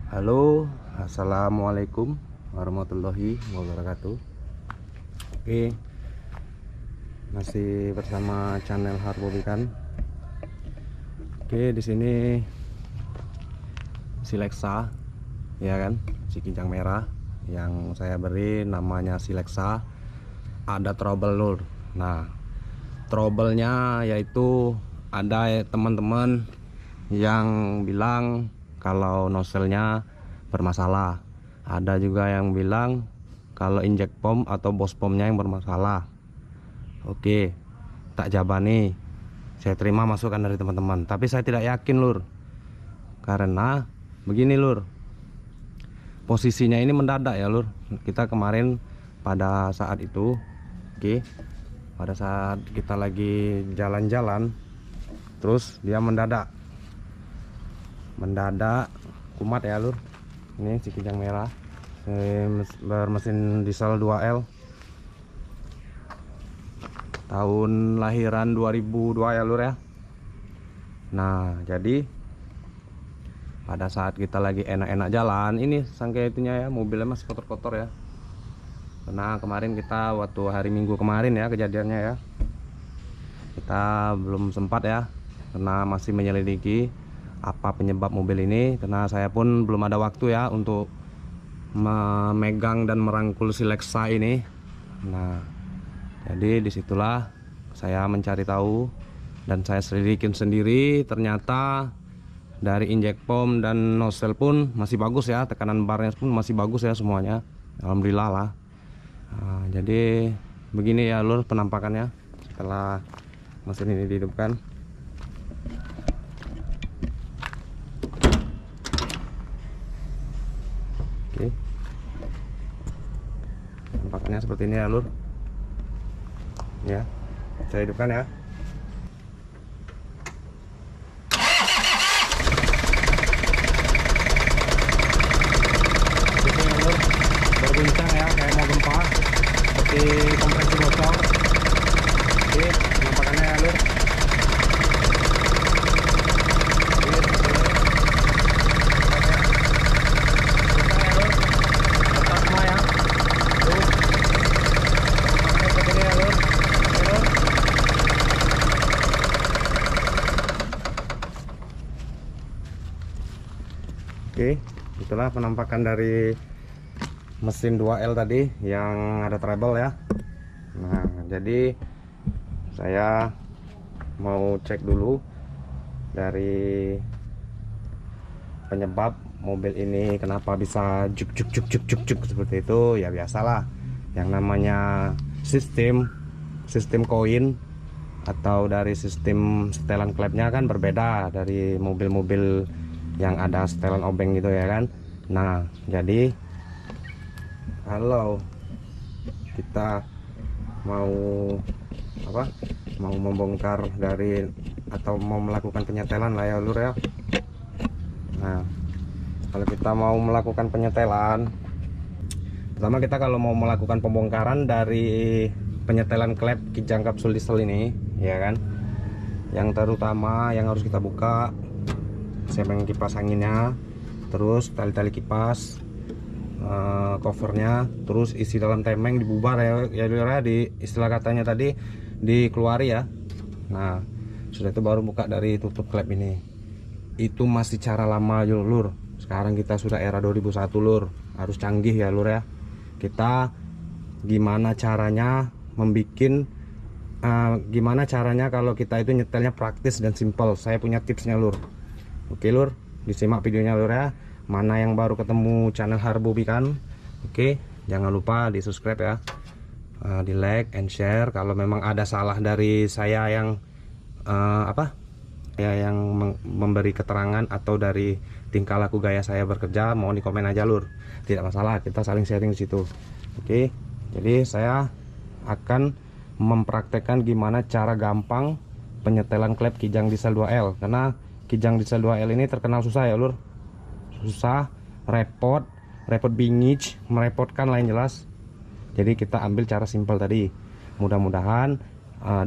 Halo, assalamualaikum warahmatullahi wabarakatuh. Oke, masih bersama channel Harbobikan. Oke, di sini si Lexa, ya kan, si kijang merah yang saya beri namanya si Lexa. Ada trouble lur. Nah, trouble-nya yaitu ada teman-teman yang bilang kalau nozzle-nya bermasalah. Ada juga yang bilang kalau inject pump atau bos pumpnya yang bermasalah. Oke, tak jabani. Saya terima masukan dari teman-teman, tapi saya tidak yakin lur. Karena begini lur, posisinya ini mendadak ya lur. Kita kemarin pada saat itu, oke, pada saat kita lagi jalan-jalan, terus dia mendadak kumat ya lur. Ini si kijang merah bermesin diesel 2L tahun lahiran 2002 ya lur ya. Nah, jadi pada saat kita lagi enak-enak jalan, ini sangka itunya ya, mobilnya masih kotor-kotor ya. Karena kemarin kita waktu hari Minggu kemarin ya kejadiannya ya, kita belum sempat ya, karena masih menyelidiki apa penyebab mobil ini, karena saya pun belum ada waktu ya untuk memegang dan merangkul si Lexa ini. Nah, jadi disitulah saya mencari tahu dan saya selidikin sendiri. Ternyata dari inject pump dan nozzle pun masih bagus ya, tekanan barnya pun masih bagus ya semuanya, alhamdulillah lah. Nah, jadi begini ya lur penampakannya setelah mesin ini dihidupkan. Oke, penampakannya seperti ini ya lur. Ya, saya hidupkan ya. Berguncang ya, kayak mau gempa, seperti kompresi bocor. Oke, penampakannya ya lur. Oke, itulah penampakan dari mesin 2L tadi yang ada trouble ya. Nah, jadi saya mau cek dulu dari penyebab mobil ini kenapa bisa juk juk juk juk juk juk seperti itu. Ya biasalah, yang namanya sistem koin atau dari sistem setelan klepnya kan berbeda dari mobil-mobil yang ada setelan obeng gitu ya kan. Nah, jadi kalau kita mau mau membongkar dari atau mau melakukan penyetelan lah ya lur ya. Nah, kalau kita mau melakukan penyetelan, pertama kita kalau mau melakukan pembongkaran dari penyetelan klep kijang kapsul diesel ini ya kan, yang terutama yang harus kita buka sempeng kipas anginnya, terus tali-tali kipas, covernya, terus isi dalam temeng dibubar ya di istilah katanya tadi dikeluari ya. Nah, sudah itu baru buka dari tutup klep ini. Itu masih cara lama lur. Sekarang kita sudah era 2001 lur, harus canggih ya lur ya. Kita gimana caranya gimana caranya kalau kita itu nyetelnya praktis dan simpel. Saya punya tipsnya lur. Oke lur, disimak videonya lur ya. Mana yang baru ketemu channel Harbobikan, oke, jangan lupa di subscribe ya, di like and share. Kalau memang ada salah dari saya yang yang memberi keterangan atau dari tingkah laku gaya saya bekerja, mohon di komen aja lur, tidak masalah, kita saling sharing di situ. Oke, jadi saya akan mempraktekkan gimana cara gampang penyetelan klep kijang diesel 2L, karena kijang diesel 2L ini terkenal susah ya lur, susah, repot bingit, merepotkan lain jelas. Jadi kita ambil cara simpel tadi. Mudah-mudahan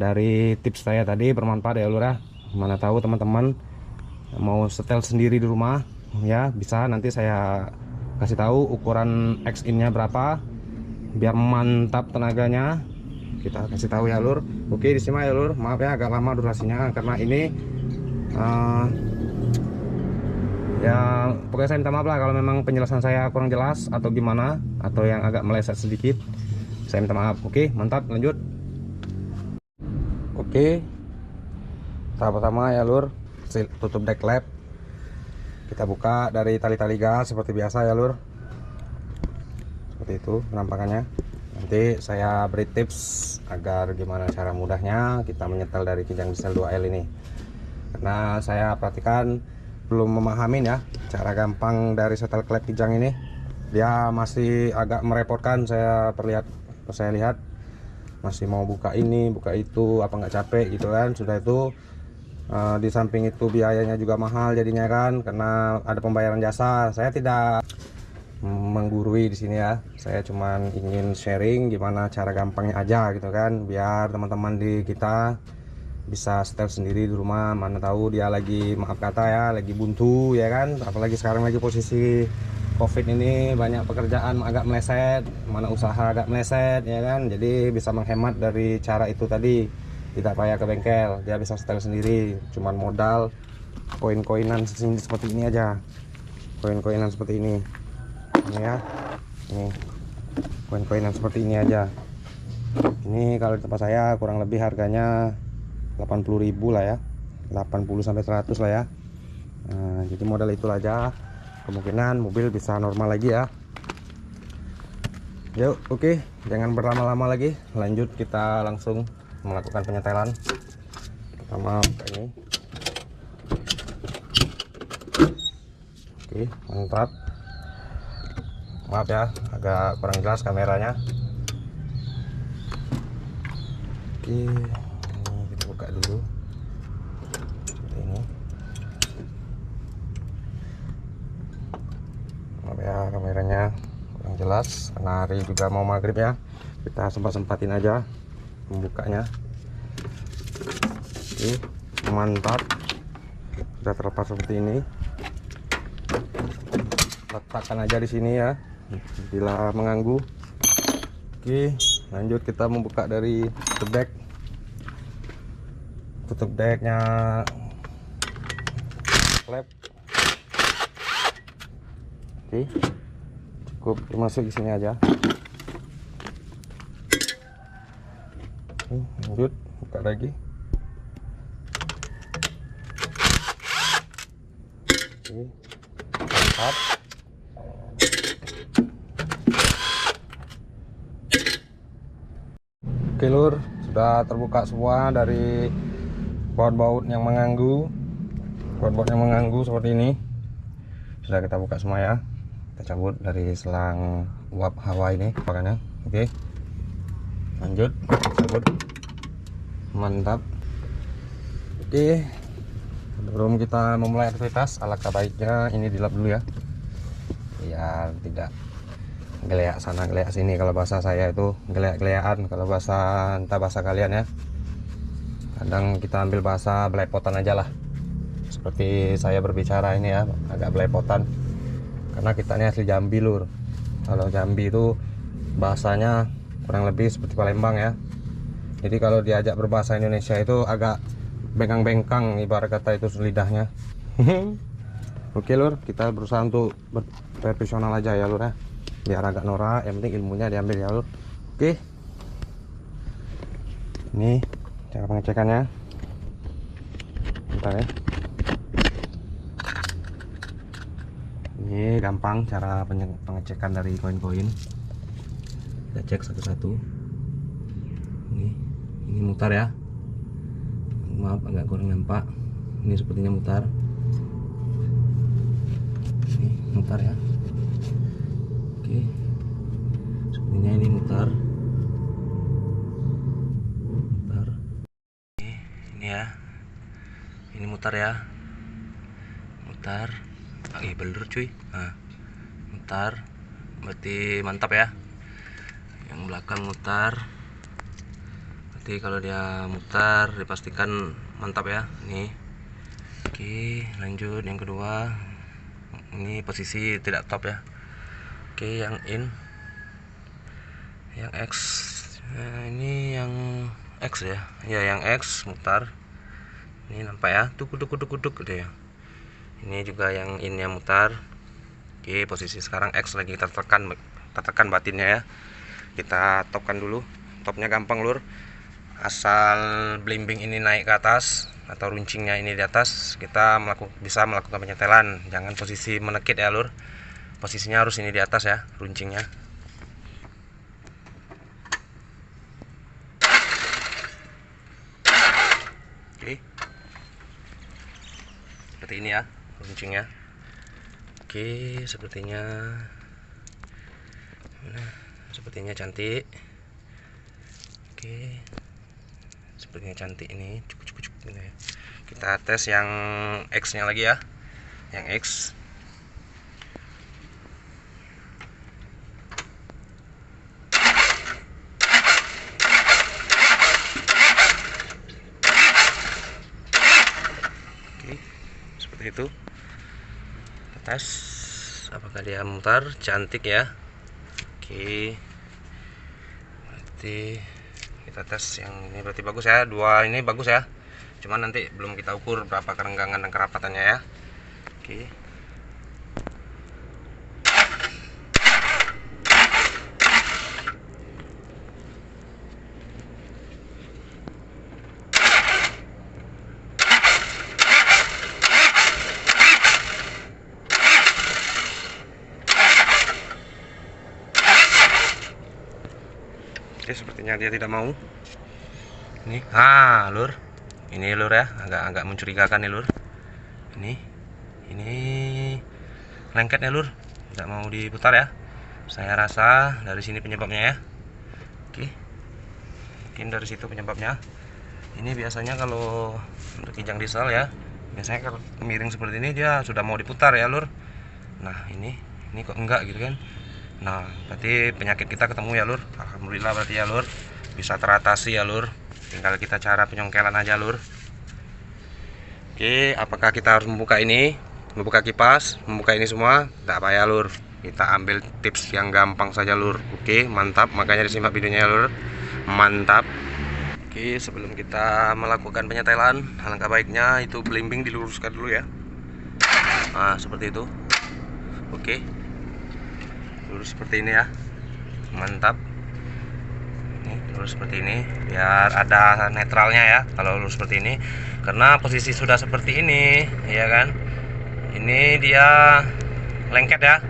dari tips saya tadi bermanfaat ya lur ya. Mana tahu teman-teman mau setel sendiri di rumah ya, bisa nanti saya kasih tahu ukuran X-in nya berapa biar mantap tenaganya. Kita kasih tahu ya lur. Oke, disimak ya lur. Maaf ya agak lama durasinya karena ini ya pokoknya saya minta maaf lah kalau memang penjelasan saya kurang jelas atau gimana, atau yang agak meleset sedikit. Saya minta maaf. Oke, mantap, lanjut. Oke, tahap pertama ya lur, tutup deck lap. Kita buka dari tali-tali gas seperti biasa ya lur. Seperti itu penampakannya. Nanti saya beri tips agar gimana cara mudahnya kita menyetel dari kijang diesel 2L ini, karena saya perhatikan belum memahamin ya cara gampang dari setel klep kijang ini. Dia masih agak merepotkan. Saya lihat masih mau buka ini buka itu, apa nggak capek gitu kan. Sudah itu di samping itu biayanya juga mahal jadinya kan, karena ada pembayaran jasa. Saya tidak menggurui di sini ya, saya cuman ingin sharing gimana cara gampangnya aja gitu kan, biar teman-teman di kita bisa setel sendiri di rumah. Mana tahu dia lagi, maaf kata ya, lagi buntu ya kan, apalagi sekarang lagi posisi COVID ini, banyak pekerjaan agak meleset, mana usaha agak meleset ya kan. Jadi bisa menghemat dari cara itu tadi, tidak payah ke bengkel, dia bisa setel sendiri, cuman modal koin-koinan seperti ini aja. Koin-koinan seperti ini ya, ini koin-koinan seperti ini aja. Ini kalau di tempat saya kurang lebih harganya 80.000 lah ya, 80 sampai 100 lah ya. Nah, jadi modal itu aja, kemungkinan mobil bisa normal lagi ya. Yuk, oke, jangan berlama-lama lagi, lanjut kita langsung melakukan penyetelan. Pertama buka ini. Oke, mantap. Maaf ya agak kurang jelas kameranya. Oke, ini kita buka dulu seperti ini. Maaf ya kameranya kurang jelas karena hari juga mau maghrib ya, kita sempat-sempatin aja membukanya. Oke, mantap, sudah terlepas seperti ini. Letakkan aja di sini ya bila mengganggu. Oke, lanjut kita membuka dari tutup decknya klep. Oke, cukup masuk di sini aja. Oke, lanjut buka lagi. Oke, mantap. Oke lur, sudah terbuka semua dari baut-baut yang mengganggu. Baut-baut yang mengganggu seperti ini sudah kita buka semua ya. Kita cabut dari selang uap hawa ini makanya. Oke, lanjut cabut. Mantap. Oke, sebelum kita memulai aktivitas, alangkah baiknya ini dilap dulu ya, biar tidak geleak sana geleak sini. Kalau bahasa saya itu geleak-geleaan, kalau bahasa entah bahasa kalian ya. Kadang kita ambil bahasa belepotan aja lah, seperti saya berbicara ini ya, agak belepotan karena kita ini asli Jambi lur. Kalau Jambi itu bahasanya kurang lebih seperti Palembang ya. Jadi kalau diajak berbahasa Indonesia itu agak bengkang-bengkang, ibarat kata itu lidahnya. Oke lur, kita berusaha untuk profesional aja ya lur ya, biar agak norak, yang penting ilmunya diambil ya lur. Oke, ini cara pengecekannya. Bentar ya, ini gampang cara pengecekan dari koin-koin. Kita cek satu-satu. Ini mutar ya, maaf agak kurang nampak. Ini sepertinya mutar. Ini mutar ya. Oke, sepertinya ini mutar. Ini ya, ini mutar ya, mutar. Bener cuy. Nah, mutar, berarti mantap ya. Yang belakang mutar, berarti kalau dia mutar dipastikan mantap ya. Nih, oke, lanjut yang kedua. Ini posisi tidak top ya. Oke, yang in, yang X. Nah, ini yang X ya. Ya, yang X mutar. Ini nampak ya, tuh kuduk gitu ya. Ini juga yang in-nya mutar. Oke, posisi sekarang X lagi kita tekan batinnya ya. Kita topkan dulu. Topnya gampang lur, asal blimbing ini naik ke atas atau runcingnya ini di atas, kita bisa melakukan penyetelan. Jangan posisi menekit ya lur, posisinya harus ini di atas ya, runcingnya. Oke, seperti ini ya runcingnya. Oke, sepertinya cantik. Oke, sepertinya cantik ini, cukup gitu ya. Kita tes yang X nya lagi ya, yang X. Oke, seperti itu. Kita tes apakah dia mutar. Cantik ya. Oke, berarti kita tes yang ini berarti bagus ya, dua ini bagus ya, cuman nanti belum kita ukur berapa kerenggangan dan kerapatannya ya. Oke, oke, sepertinya dia tidak mau. Ini lur, ini lur ya, agak mencurigakan nih lur. Ini lengketnya lur, tidak mau diputar ya. Saya rasa dari sini penyebabnya ya. Oke, mungkin dari situ penyebabnya. Ini biasanya kalau untuk kijang diesel ya, biasanya kalau miring seperti ini dia sudah mau diputar ya lur. Nah ini kok enggak gitu kan. Nah berarti penyakit kita ketemu ya lur. Alhamdulillah berarti ya lur, bisa teratasi ya lur. Tinggal kita cara penyongkelan aja lur. Oke, apakah kita harus membuka ini, membuka kipas, membuka ini semua? Tidak payah lur, kita ambil tips yang gampang saja lur. Oke, mantap, makanya disimak videonya ya lur. Mantap. Oke, sebelum kita melakukan penyetelan, alangkah baiknya itu blimbing diluruskan dulu ya. Nah seperti itu. Oke, lurus seperti ini ya. Mantap. Lurus seperti ini biar ada netralnya ya kalau lurus seperti ini, karena posisi sudah seperti ini ya kan, ini dia lengket ya.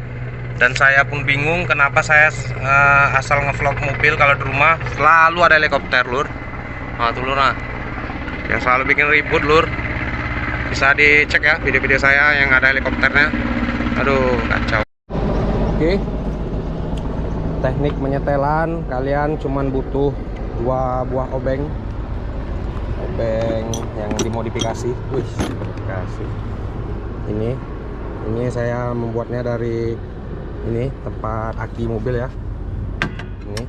Dan saya pun bingung kenapa saya asal ngevlog mobil kalau di rumah selalu ada helikopter lur. Nah tuh lur, yang selalu bikin ribut lur. Bisa dicek ya video-video saya yang ada helikopternya. Aduh kacau. Oke, teknik menyetelan kalian cuman butuh 2 buah obeng yang dimodifikasi. Wih, modifikasi. Ini saya membuatnya dari ini tempat aki mobil ya. Ini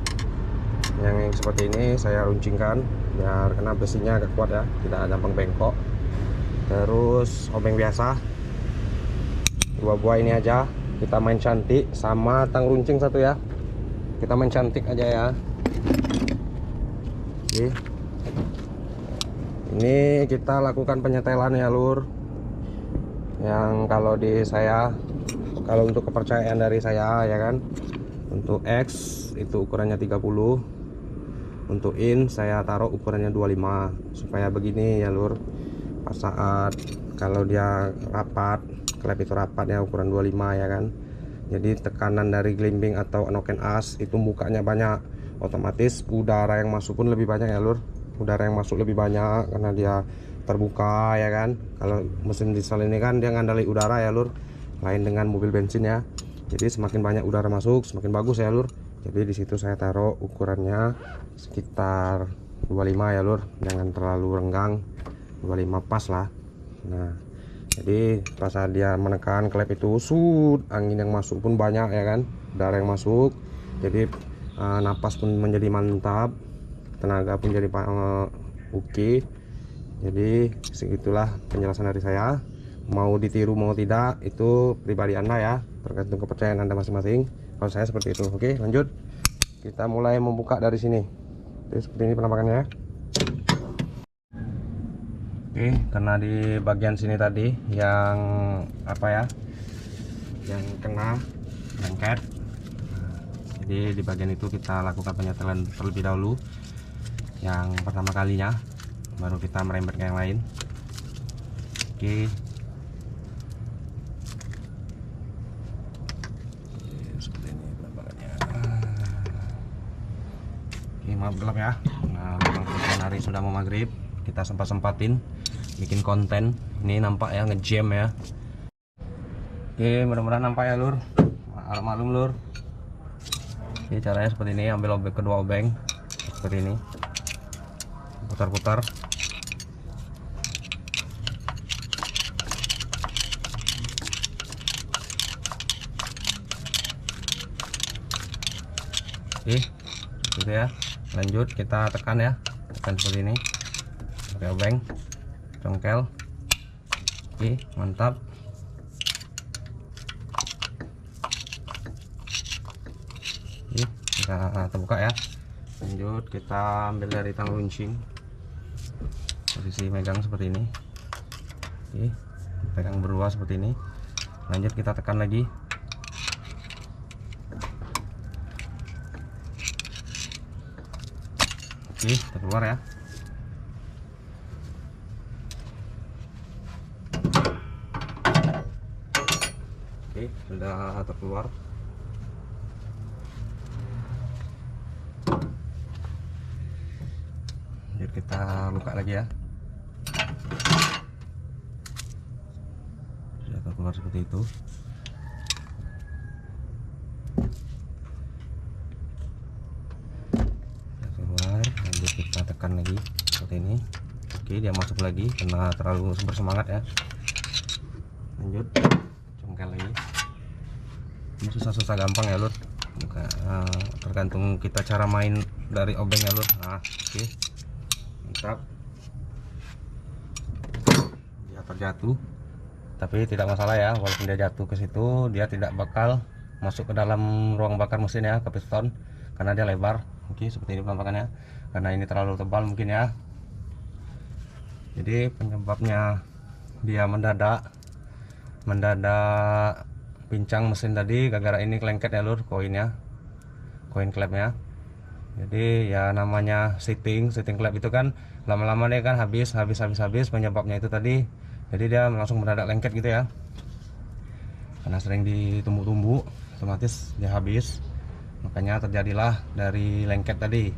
yang seperti ini saya runcingkan biar kena besinya agak kuat ya, tidak gampang bengkok. Terus obeng biasa 2 buah ini aja. Kita main cantik sama tang runcing 1 ya. Kita main cantik aja ya. Oke. Ini kita lakukan penyetelan ya lur. Yang kalau di saya, kalau untuk kepercayaan dari saya ya kan, untuk X itu ukurannya 30, untuk in saya taruh ukurannya 25 supaya begini ya lur. Pas saat kalau dia rapat, klep itu rapat ya ukuran 25 ya kan. Jadi tekanan dari glimbing atau noken as itu mukanya banyak, otomatis udara yang masuk pun lebih banyak ya lur. Udara yang masuk lebih banyak karena dia terbuka ya kan. Kalau mesin diesel ini kan dia ngandali udara ya lur, lain dengan mobil bensin ya. Jadi semakin banyak udara masuk semakin bagus ya lur. Jadi di situ saya taruh ukurannya sekitar 25 ya lur, jangan terlalu renggang, 25 pas lah. Nah jadi pas saat dia menekan klep itu, angin yang masuk pun banyak ya kan, udara yang masuk, jadi napas pun menjadi mantap, tenaga pun jadi oke. Jadi segitulah penjelasan dari saya. mau ditiru mau tidak itu pribadi Anda ya, tergantung kepercayaan Anda masing-masing. Kalau saya seperti itu. Oke, lanjut. Kita mulai membuka dari sini. Oke, seperti ini penampakannya. Oke, karena di bagian sini tadi yang apa ya, yang kena lengket, jadi di bagian itu kita lakukan penyetelan terlebih dahulu yang pertama kalinya, baru kita merembet ke yang lain. Oke, seperti ini penampakannya. Oke, maaf gelap ya. Nah, memang hari sudah mau maghrib, kita sempat-sempatin bikin konten. Ini nampak ya, ngejam ya. Oke, mudah-mudahan nampak ya lur. Maklum lur. Oke, caranya seperti ini, ambil kedua obeng seperti ini, putar-putar. Oke, gitu ya. Lanjut kita tekan ya, tekan seperti ini pakai obeng, congkel. Oke, mantap. Oke, kita terbuka ya. Lanjut kita ambil dari tang runcing, posisi megang seperti ini. Oke, pegang berdua seperti ini. Lanjut kita tekan lagi. Oke, kita keluar ya. Oke, sudah terkeluar. Lanjut kita buka lagi ya. Sudah terkeluar seperti itu. Sudah keluar. Lanjut kita tekan lagi seperti ini. Oke, dia masuk lagi karena terlalu bersemangat ya. Lanjut congkel lagi. Ini susah-susah gampang ya lur, tergantung kita cara main dari obeng ya lur. Nah, oke, mantap. Dia terjatuh, tapi tidak masalah ya, walaupun dia jatuh ke situ, dia tidak bakal masuk ke dalam ruang bakar mesin ya, ke piston, karena dia lebar. Oke, seperti ini penampakannya. Karena ini terlalu tebal mungkin ya, jadi penyebabnya dia mendadak pincang mesin tadi gara-gara ini kelengket ya lur, koinnya, koin klepnya. Jadi ya namanya setting klep itu kan lama-lama dia kan habis penyebabnya itu tadi. Jadi dia langsung mendadak lengket gitu ya, karena sering ditumbuk-tumbuk otomatis dia habis, makanya terjadilah dari lengket tadi.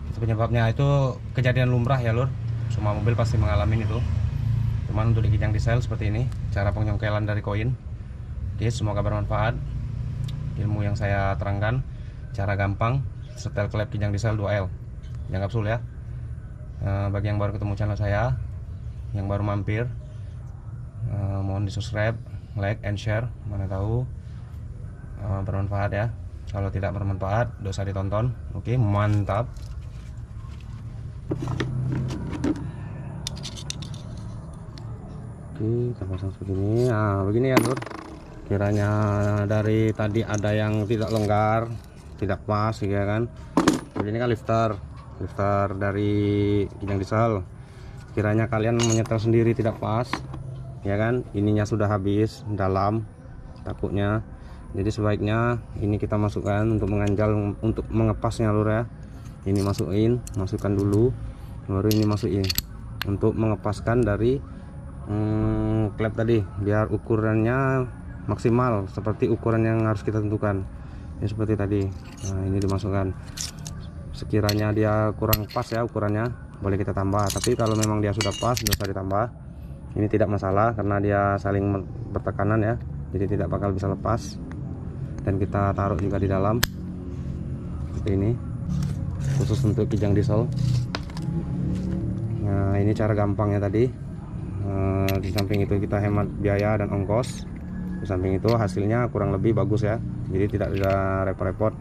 Itu penyebabnya, itu kejadian lumrah ya lur, semua mobil pasti mengalami itu. Cuman untuk di kijang diesel seperti ini cara penyongkelan dari koin. Oke, semoga bermanfaat ilmu yang saya terangkan, cara gampang setel klep kijang diesel 2L yang kapsul ya. Bagi yang baru ketemu channel saya, yang baru mampir, mohon di subscribe, like, and share, mana tahu bermanfaat ya. Kalau tidak bermanfaat dosa ditonton. Oke, mantap. Oke, kita pasang seperti ini. Nah, begini ya lur, kiranya dari tadi ada yang tidak longgar, tidak pas ya kan. Jadi ini kan lifter dari kijang diesel, kiranya kalian menyetel sendiri tidak pas ya kan, ininya sudah habis dalam takutnya. Jadi sebaiknya ini kita masukkan untuk menganjal, untuk mengepasnya lur ya. Ini masukkan dulu, baru ini masukin untuk mengepaskan dari klep tadi, biar ukurannya maksimal seperti ukuran yang harus kita tentukan. Ini seperti tadi. Nah, ini dimasukkan. Sekiranya dia kurang pas ya ukurannya, boleh kita tambah. Tapi kalau memang dia sudah pas, bisa ditambah. Ini tidak masalah karena dia saling bertekanan ya, jadi tidak bakal bisa lepas. Dan kita taruh juga di dalam seperti ini, khusus untuk kijang diesel. Nah, ini cara gampangnya tadi. Di samping itu kita hemat biaya dan ongkos, di samping itu hasilnya kurang lebih bagus ya, jadi tidak ada repot-repot.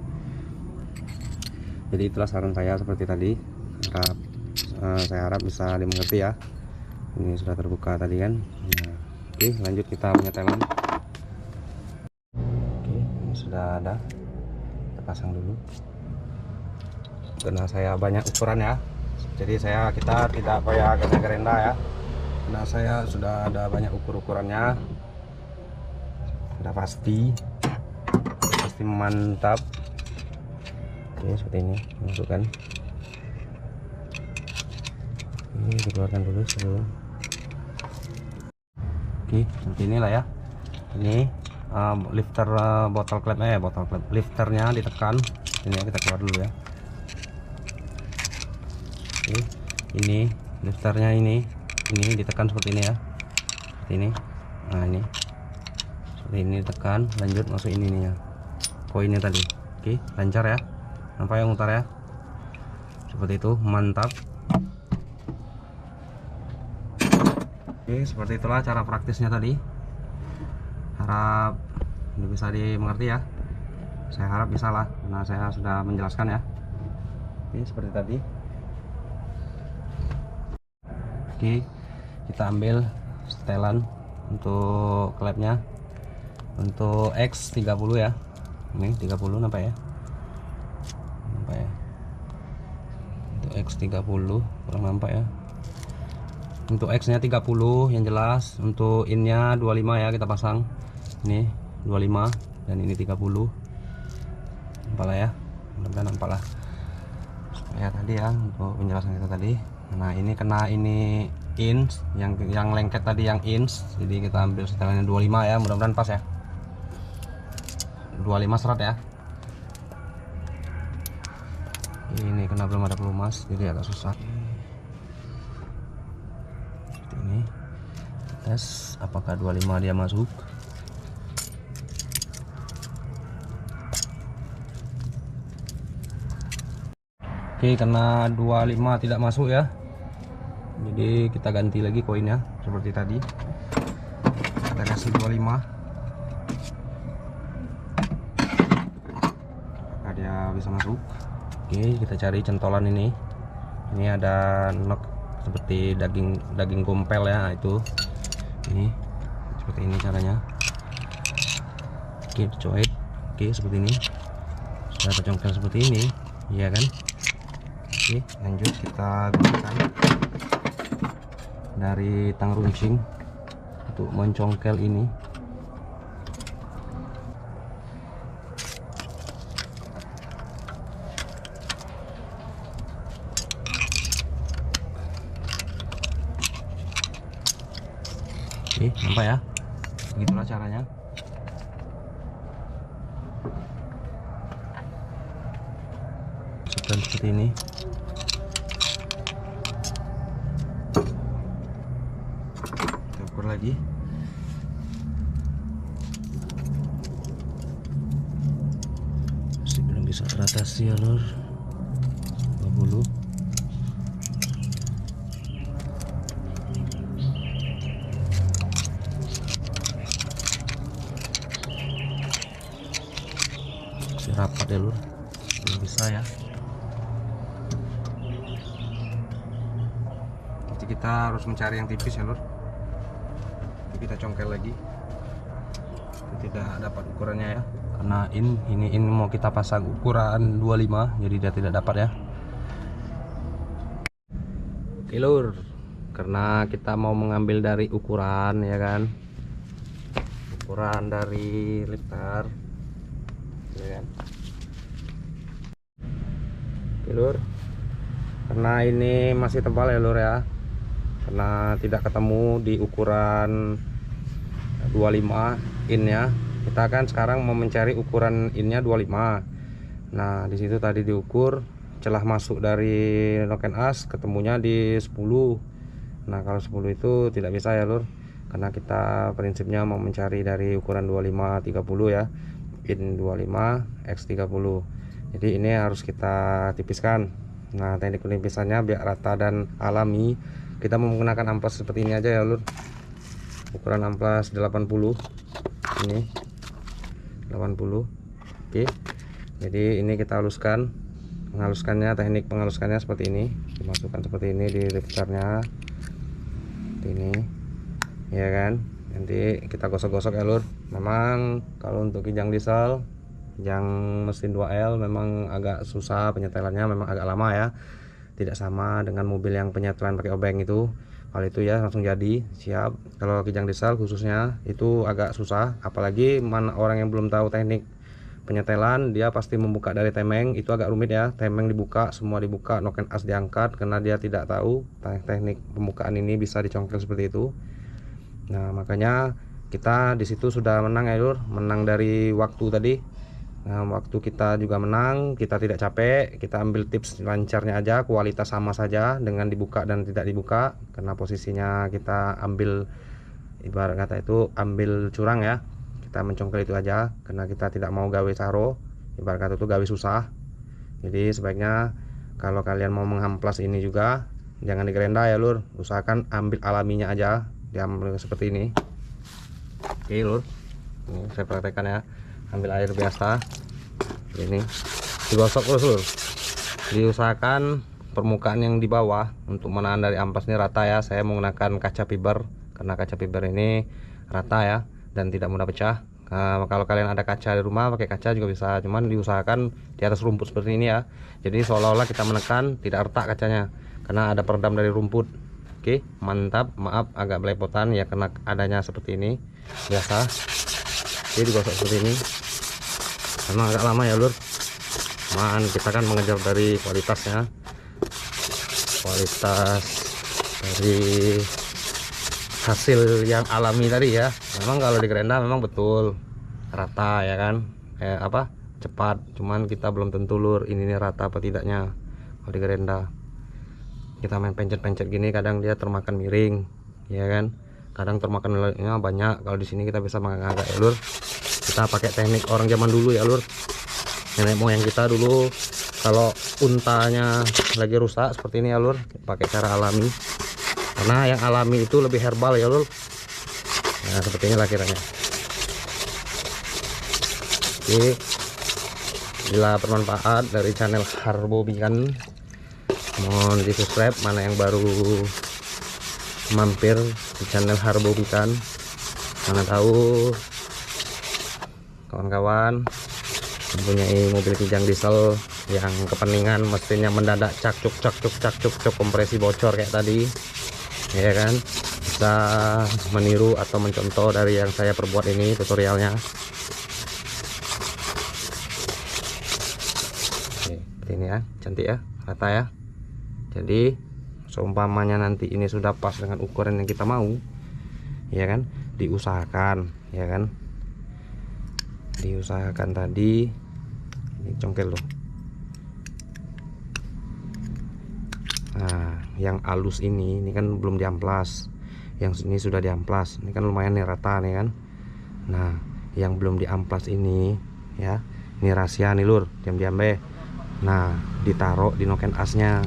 Jadi itulah saran saya seperti tadi. Saya harap bisa dimengerti ya. Ini sudah terbuka tadi kan. Nah, Oke, lanjut kita penyetelan. Oke, ini sudah ada, kita pasang dulu. Karena saya banyak ukuran ya, jadi kita tidak kayak gerenda ya, karena saya sudah ada banyak ukurannya, sudah pasti mantap. Oke, seperti ini masukkan. Ini dikeluarkan dulu sebelum. Oke, seperti inilah ya. Ini lifter botol klep lifternya ditekan. Ini ya, kita keluar dulu ya. Oke, ini lifternya ini ditekan seperti ini ya, seperti ini. Nah, ini seperti ini ditekan, lanjut masuk ini nih ya, koinnya tadi. Oke, lancar ya, nampak yang mutar ya, seperti itu, mantap. Oke, seperti itulah cara praktisnya tadi. Harap bisa dimengerti ya. Saya harap bisa lah, karena saya sudah menjelaskan ya. Oke, seperti tadi. Oke, kita ambil setelan untuk klepnya, untuk X30 ya. Ini 30 nampak ya, untuk X30 kurang nampak ya. Untuk X nya 30 yang jelas, untuk in nya 25 ya, kita pasang ini 25 dan ini 30. Nampak lah ya, mudah-mudahan nampak lah supaya tadi ya, untuk penjelasan kita tadi. Nah, ini kena ini inch, yang lengket tadi yang inch, jadi kita ambil setelannya 25 ya, mudah-mudahan pas ya, 25 serat ya. Ini kena belum ada pelumas, jadi agak susah. Seperti ini, tes apakah 25 dia masuk. Oke, karena 25 tidak masuk ya, jadi kita ganti lagi koinnya seperti tadi, kita kasih 25. Apakah dia bisa masuk? Oke, kita cari centolan ini ada nok seperti daging gompel ya, itu ini seperti ini caranya. Oke, dicoet. Oke, seperti ini, sudah tercongkel seperti ini ya kan. Oke, lanjut kita gunakan dari tang runcing untuk mencongkel ini. Oke, nampak ya, begitulah caranya. Seperti ini. Ukur lagi. Masih belum bisa teratasi ya lor. 20. Masih rapat ya lor, belum bisa ya. Jadi kita harus mencari yang tipis ya lor. Kita congkel lagi, tidak dapat ukurannya ya, karena ini mau kita pasang ukuran 25, jadi dia tidak dapat ya. Oke lur, karena kita mau mengambil dari ukuran ya kan, ukuran dari lifter ya kan. Oke lur, karena ini masih tebal ya lur ya, karena tidak ketemu di ukuran 25 innya, kita akan sekarang mau mencari ukuran innya 25. Nah, di situ tadi diukur, celah masuk dari noken as ketemunya di 10. Nah, kalau 10 itu tidak bisa ya lur, karena kita prinsipnya mau mencari dari ukuran 25 30 ya, in 25 x 30. Jadi ini harus kita tipiskan. Nah, teknik penipisannya biar rata dan alami, kita mau menggunakan amplas seperti ini aja ya lur, ukuran amplas 80 ini 80. Oke, jadi ini kita haluskan. Menghaluskannya, teknik menghaluskannya seperti ini, dimasukkan seperti ini di lifternya seperti ini ya kan. Nanti kita gosok-gosok ya lur. Memang kalau untuk kijang diesel yang mesin 2L memang agak susah penyetelannya, memang agak lama ya. Tidak sama dengan mobil yang penyetelan pakai obeng itu. Kalau itu ya langsung jadi siap. Kalau kijang diesel khususnya itu agak susah, apalagi mana orang yang belum tahu teknik penyetelan, dia pasti membuka dari temeng, itu agak rumit ya. Temeng dibuka, semua dibuka, noken as diangkat, karena dia tidak tahu teknik pembukaan ini bisa dicongkel seperti itu. Nah makanya kita disitu sudah menang ya lur, menang dari waktu tadi. Nah, waktu kita juga menang, kita tidak capek, kita ambil tips lancarnya aja, kualitas sama saja dengan dibuka dan tidak dibuka, karena posisinya kita ambil, ibarat kata itu ambil curang ya, kita mencongkel itu aja, karena kita tidak mau gawe caro, ibarat kata itu gawe susah. Jadi sebaiknya kalau kalian mau mengamplas ini juga jangan digerenda ya lur, usahakan ambil alaminya aja, diambil seperti ini. Oke lur, ini saya praktekkan ya. Ambil air biasa ini, digosok terus lur, diusahakan permukaan yang di bawah untuk menahan dari ampas ini rata ya. Saya menggunakan kaca fiber karena kaca fiber ini rata ya dan tidak mudah pecah. Kalau kalian ada kaca di rumah, pakai kaca juga bisa, cuman diusahakan di atas rumput seperti ini ya. Jadi seolah-olah kita menekan tidak retak kacanya karena ada peredam dari rumput. Oke, mantap. Maaf agak belepotan ya karena adanya seperti ini biasa. Jadi digosok seperti ini karena agak lama ya lur. Man, kita kan mengejar dari kualitasnya, kualitas dari hasil yang alami tadi ya. Memang kalau digerenda memang betul rata ya kan, cepat, cuman kita belum tentu lur ini rata apa tidaknya. Kalau digerenda kita main pencet-pencet gini, kadang dia termakan miring ya kan, kadang termakan miringnya banyak. Kalau di sini kita bisa mengangkat ya lur, kita pakai teknik orang zaman dulu ya lur, nenek moyang kita dulu. Kalau untanya lagi rusak seperti ini ya lur, pakai cara alami, karena yang alami itu lebih herbal ya lur. Nah seperti inilah kiranya. Oke, bila bermanfaat dari channel Harbobikan, mohon di subscribe. Mana yang baru mampir di channel Harbobikan, mana tahu kawan-kawan mempunyai mobil kijang diesel yang kepeningan mesinnya mendadak cak cuk kompresi bocor kayak tadi ya kan, bisa meniru atau mencontoh dari yang saya perbuat ini tutorialnya. Oke, seperti ini ya, cantik ya, rata ya. Jadi seumpamanya nanti ini sudah pas dengan ukuran yang kita mau ya kan, diusahakan ya kan, diusahakan tadi ini congkel loh. Nah yang halus ini kan belum diamplas, yang ini sudah diamplas, ini kan lumayan nih rata nih kan. Nah yang belum diamplas ini ya, ini rahasia nih lur, diam-diam deh. Nah ditaruh di noken asnya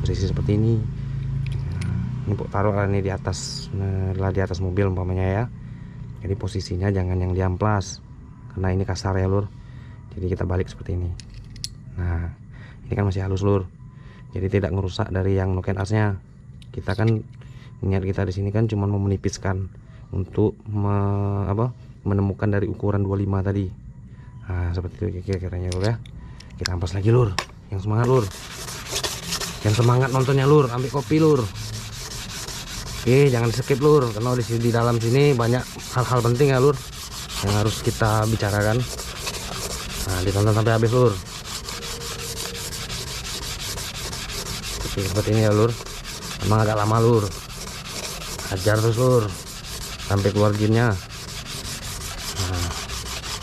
posisi seperti ini. Nah, ini taruh ini di atas, lah di atas mobil umpamanya ya. Jadi posisinya jangan yang diamplas karena ini kasar ya lur, jadi kita balik seperti ini. Nah ini kan masih halus lur, jadi tidak ngerusak dari yang noken asnya. Kita kan niat kita di sini kan cuma mau menipiskan untuk menemukan dari ukuran 25 tadi. Nah seperti itu kira-kiranya lur ya. Kita ampas lagi lur, yang semangat lur, yang semangat nontonnya lur, ambil kopi lur. Oke, jangan skip lur, karena di dalam sini banyak hal-hal penting ya lur yang harus kita bicarakan. Nah ditonton sampai habis lur. Oke, seperti ini ya lur, emang agak lama lur, ajar terus lur sampai keluar jinnya. Nah,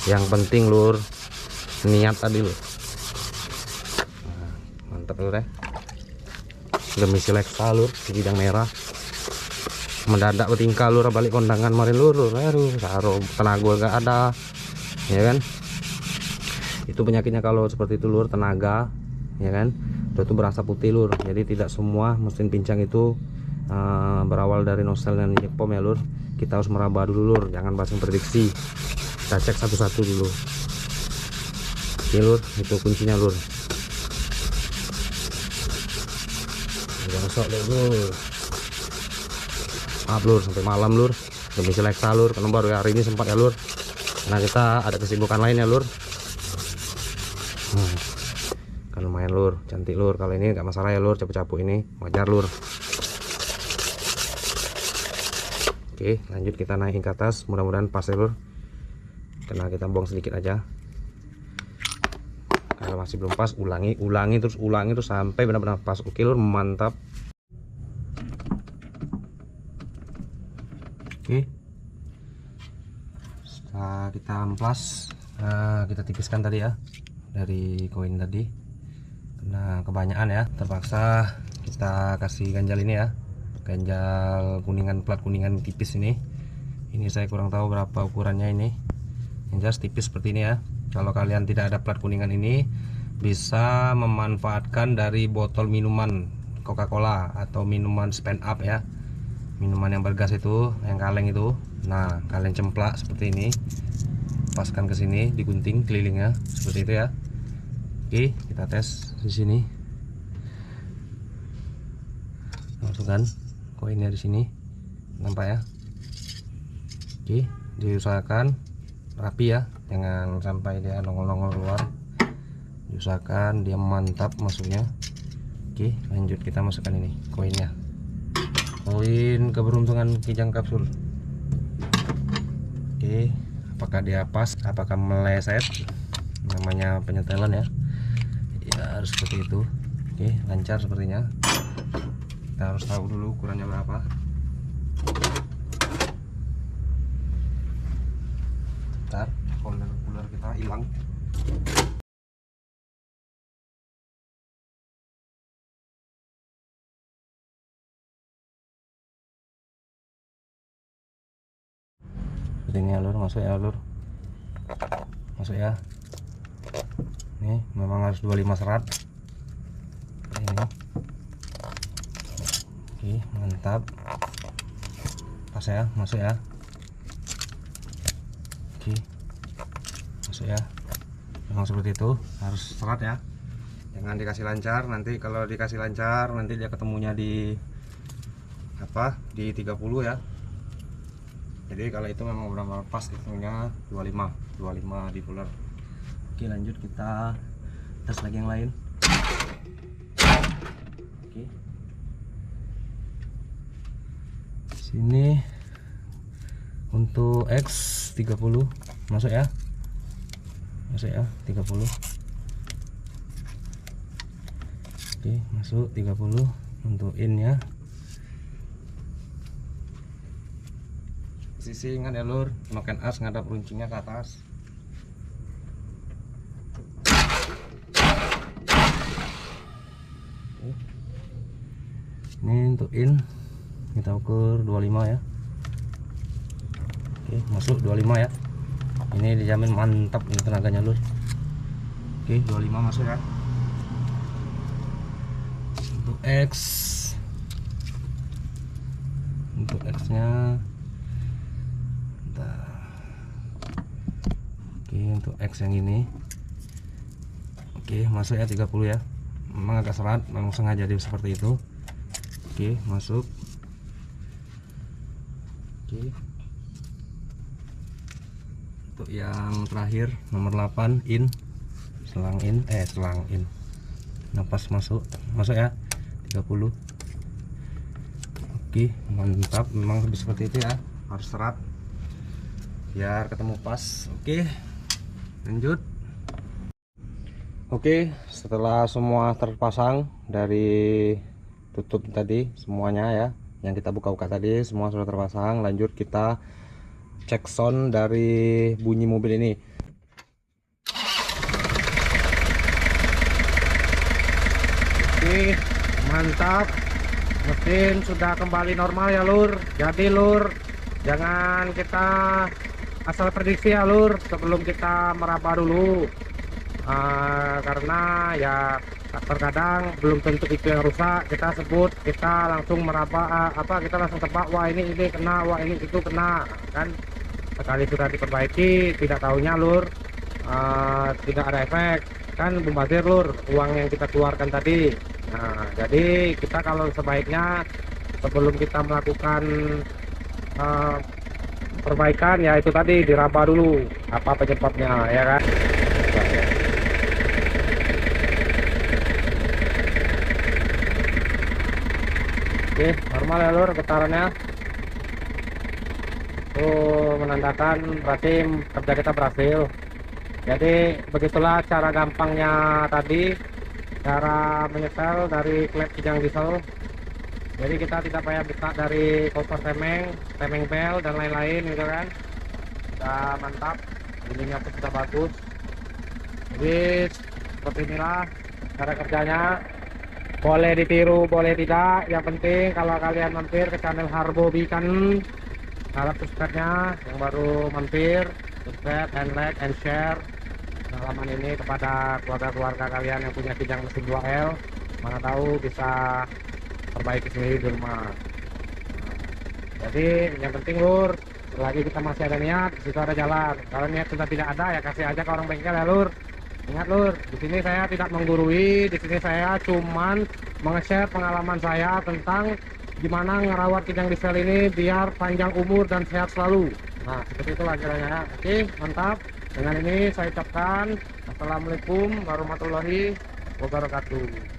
yang penting lur niat tadi lur. Nah, mantap lur ya, demi Lexa lur, kijang merah mendadak bertingkah lur, balik kondangan kemarin lur, aduh taruh tenaga gak ada ya kan. Itu penyakitnya kalau seperti itu lur, tenaga ya kan, itu berasa putih lur. Jadi tidak semua mesin pincang itu berawal dari nozzle dan injek pom ya lur. Kita harus meraba dulu lur, jangan langsung prediksi, kita cek satu-satu dulu. Oke lur, itu kuncinya lur. Gosok deh lur, maaf lur sampai malam lur, demi Silexa lur, karena baru hari ini sempat ya lur, nah kita ada kesibukan lain ya lur. Kan lumayan lur, cantik lur, kalau ini nggak masalah ya lur, capek-capek ini wajar lur. Oke, lanjut kita naikin ke atas, mudah-mudahan pas ya lur, karena kita buang sedikit aja. Kalau masih belum pas, ulangi terus sampai benar-benar pas. Oke lur, mantap. Oke, setelah kita amplas, kita tipiskan tadi ya dari koin tadi, karena kebanyakan ya, terpaksa kita kasih ganjal ini ya, ganjal kuningan, plat kuningan tipis ini. Ini saya kurang tahu berapa ukurannya ini, yang jelas tipis seperti ini ya. Kalau kalian tidak ada plat kuningan ini, bisa memanfaatkan dari botol minuman Coca-Cola atau minuman Stand Up ya, minuman yang bergas itu, yang kaleng itu. Nah, kalian cemplak seperti ini, paskan ke sini, digunting kelilingnya seperti itu ya. Oke, kita tes di sini. Masukkan koinnya di sini, nampak ya. Oke, diusahakan rapi ya, jangan sampai dia nongol-nongol keluar. Diusahakan dia mantap masuknya. Oke, lanjut kita masukkan ini koinnya. Koin keberuntungan kijang kapsul. Oke, apakah dia pas, apakah meleset, namanya penyetelan ya. Ya harus seperti itu. Oke, lancar sepertinya. Kita harus tahu dulu ukurannya berapa. Bentar, folder kita hilang. Ini alur, masuk ya alur, masuk ya. Ini memang harus 25 serat ini. Oke, mantap, pas ya, masuk ya. Oke, masuk ya. Memang seperti itu, harus serat ya, jangan dikasih lancar. Nanti kalau dikasih lancar, nanti dia ketemunya di apa, di 30 ya. Jadi kalau itu memang benar-benar pas, itunya 25 di puller. Oke, lanjut kita tes lagi yang lain. Oke, sini untuk X30 masuk ya, masuk ya 30. Oke, masuk 30 untuk in ya. Sisi ingat ya lur, noken as ngadap runcingnya ke atas. Ini untuk in kita ukur 25 ya. Oke, masuk 25 ya. Ini dijamin mantap ini tenaganya lur. Oke, 25 masuk ya. Untuk X, untuk X nya, oke, untuk X yang ini, oke, masuk ya 30 ya. Memang agak serat, memang sengaja dia seperti itu. Oke, masuk. Oke, untuk yang terakhir nomor 8 in, selang in, napas masuk ya 30. Oke, mantap, memang lebih seperti itu ya, harus serat biar ketemu pas. Oke, lanjut. Oke, setelah semua terpasang dari tutup tadi semuanya ya, yang kita buka-buka tadi semua sudah terpasang. Lanjut kita cek sound dari bunyi mobil ini. Oke, mantap, mesin sudah kembali normal ya lur. Jadi lur, jangan kita asal prediksi ya lur, sebelum kita meraba dulu. Karena ya terkadang belum tentu itu yang rusak, kita sebut, kita langsung meraba, kita langsung tebak, wah ini kena, wah ini itu kena kan. Sekali sudah diperbaiki, tidak tahunya lur, tidak ada efek kan, membazir lur uang yang kita keluarkan tadi. Nah, jadi kita kalau sebaiknya sebelum kita melakukan perbaikan ya itu tadi diraba dulu apa penyebabnya ya kan. Oke, normal ya lur getarannya. Tuh menandakan berarti kerja kita berhasil. Jadi begitulah cara gampangnya tadi, cara menyetel dari klep kijang diesel. Jadi kita tidak payah buka dari cover temeng bel dan lain-lain gitu kan. Sudah mantap, bunyinya pun sudah bagus. Jadi seperti inilah cara kerjanya. Boleh ditiru, boleh tidak. Yang penting kalau kalian mampir ke channel Harbo Bikan, harap subscribe-nya. Yang baru mampir, subscribe and like and share pengalaman ini kepada keluarga-keluarga kalian yang punya kijang mesin 2L. Mana tahu bisa perbaiki sendiri di rumah. Jadi yang penting lur, selagi kita masih ada niat, di situ ada jalan. Kalau niat sudah tidak ada ya kasih aja ke orang bengkel ya lur. Ingat lur, di sini saya tidak menggurui, di sini saya cuman menge-share pengalaman saya tentang gimana ngerawat kijang diesel ini biar panjang umur dan sehat selalu. Nah, seperti itulah kiranya. Oke, mantap. Dengan ini saya ucapkan assalamualaikum warahmatullahi wabarakatuh.